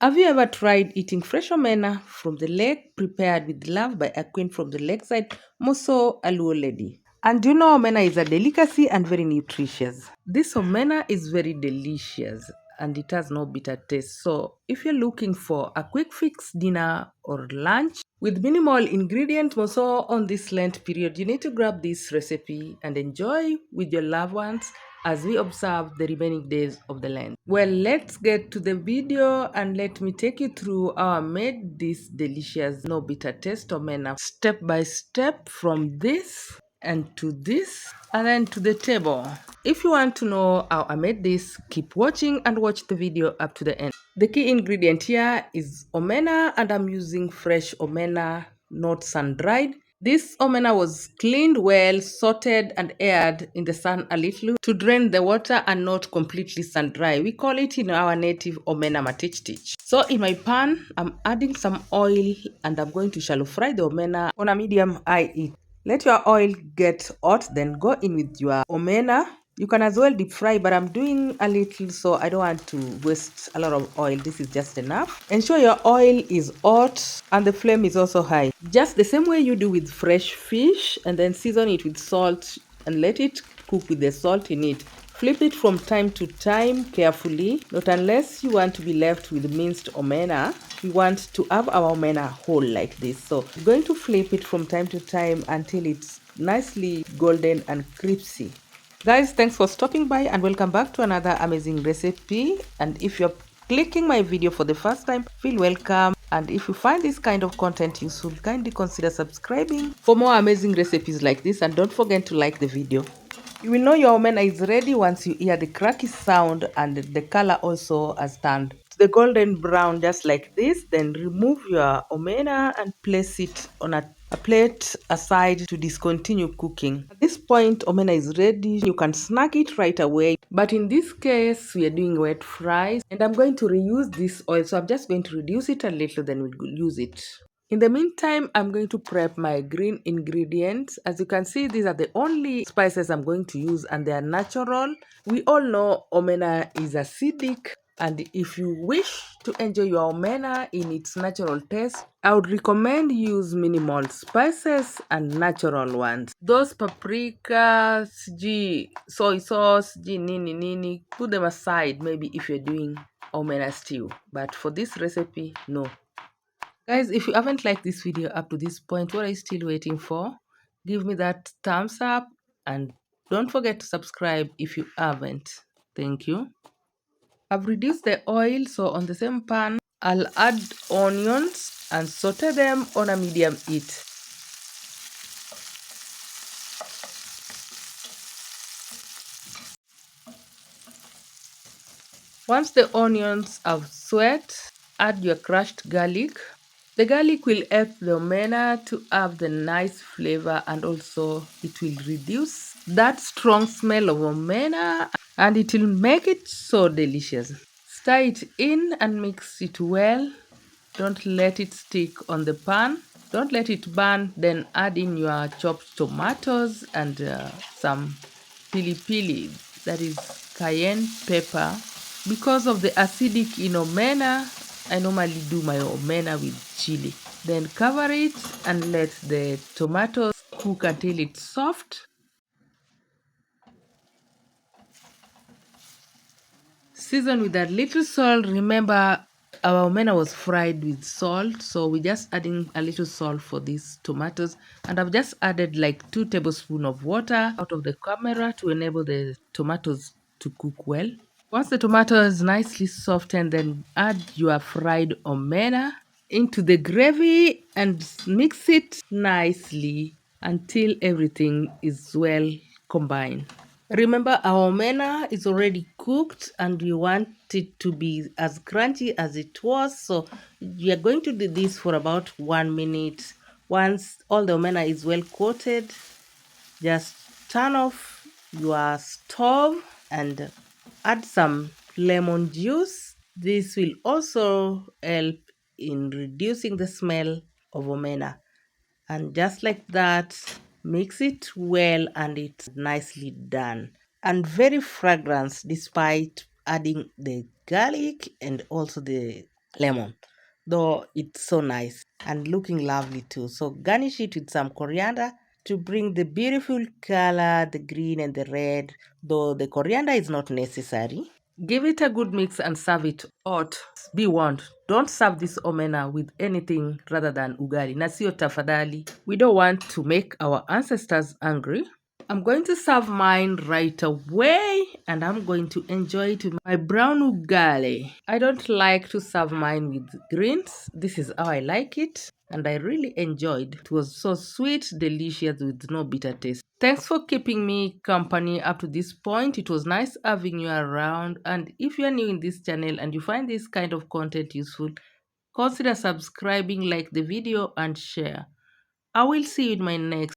Have you ever tried eating fresh omena from the lake prepared with love by a queen from the lakeside, Moso Aluo lady? And do you know omena is a delicacy and very nutritious? This omena is very delicious and it has no bitter taste. So if you're looking for a quick fix dinner or lunch with minimal ingredients, also on this Lent period, you need to grab this recipe and enjoy with your loved ones as we observe the remaining days of the Lent. Well, let's get to the video and let me take you through how I made this delicious no bitter taste omena step by step from this and to this and then to the table. If you want to know how I made this, keep watching and watch the video up to the end. The key ingredient here is omena and I'm using fresh omena, not sun-dried. This omena was cleaned well, sorted and aired in the sun a little to drain the water and not completely sun-dry. We call it in our native omena matichtich. So in my pan, I'm adding some oil and I'm going to shallow fry the omena on a medium high heat. Let your oil get hot, then go in with your omena. You can as well deep fry, but I'm doing a little so I don't want to waste a lot of oil. This is just enough. Ensure your oil is hot and the flame is also high. Just the same way you do with fresh fish, and then season it with salt and let it cook with the salt in it. Flip it from time to time carefully, not unless you want to be left with minced omena. We want to have our omena whole like this. So I'm going to flip it from time to time until it's nicely golden and crispy. Guys, thanks for stopping by and welcome back to another amazing recipe. And if you're clicking my video for the first time, feel welcome. And if you find this kind of content useful, kindly consider subscribing for more amazing recipes like this. And don't forget to like the video. You will know your omena is ready once you hear the cracky sound and the color also has turned to the golden brown just like this. Then remove your omena and place it on a plate aside to discontinue cooking. At this point, omena is ready. You can snack it right away. But in this case, we are doing wet fries and I'm going to reuse this oil. So I'm just going to reduce it a little, then we'll use it. In the meantime, I'm going to prep my green ingredients. As you can see, these are the only spices I'm going to use and they are natural. We all know omena is acidic, and if you wish to enjoy your omena in its natural taste, I would recommend use minimal spices and natural ones. Those paprika, soy sauce, nini, put them aside maybe if you're doing omena stew. But for this recipe, no. Guys, if you haven't liked this video up to this point, what are you still waiting for? Give me that thumbs up and don't forget to subscribe if you haven't. Thank you. I've reduced the oil, so on the same pan, I'll add onions and saute them on a medium heat. Once the onions have sweat, add your crushed garlic. The garlic will help the omena to have the nice flavor and also it will reduce that strong smell of omena and it will make it so delicious. Stir it in and mix it well. Don't let it stick on the pan. Don't let it burn. Then add in your chopped tomatoes and some pili pili, that is cayenne pepper. Because of the acidic in omena, I normally do my omena with chili. Then cover it and let the tomatoes cook until it's soft. Season with a little salt. Remember, our omena was fried with salt, so we're just adding a little salt for these tomatoes. And I've just added like 2 tablespoons of water out of the camera to enable the tomatoes to cook well. Once the tomato is nicely softened, then add your fried omena into the gravy and mix it nicely until everything is well combined. Remember, our omena is already cooked and we want it to be as crunchy as it was. So we are going to do this for about 1 minute. Once all the omena is well coated, just turn off your stove and add some lemon juice. This will also help in reducing the smell of omena. And just like that, mix it well and it's nicely done. And very fragrant despite adding the garlic and also the lemon, though it's so nice and looking lovely too. So garnish it with some coriander to bring the beautiful color, the green and the red, though the coriander is not necessary. Give it a good mix and serve it hot. Be warned, don't serve this omena with anything rather than ugali. Na sio tafadhali. We don't want to make our ancestors angry. I'm going to serve mine right away and I'm going to enjoy it with my brown ugali. I don't like to serve mine with greens. This is how I like it and I really enjoyed. It was so sweet, delicious with no bitter taste. Thanks for keeping me company up to this point. It was nice having you around, and if you are new in this channel and you find this kind of content useful, consider subscribing, like the video and share. I will see you in my next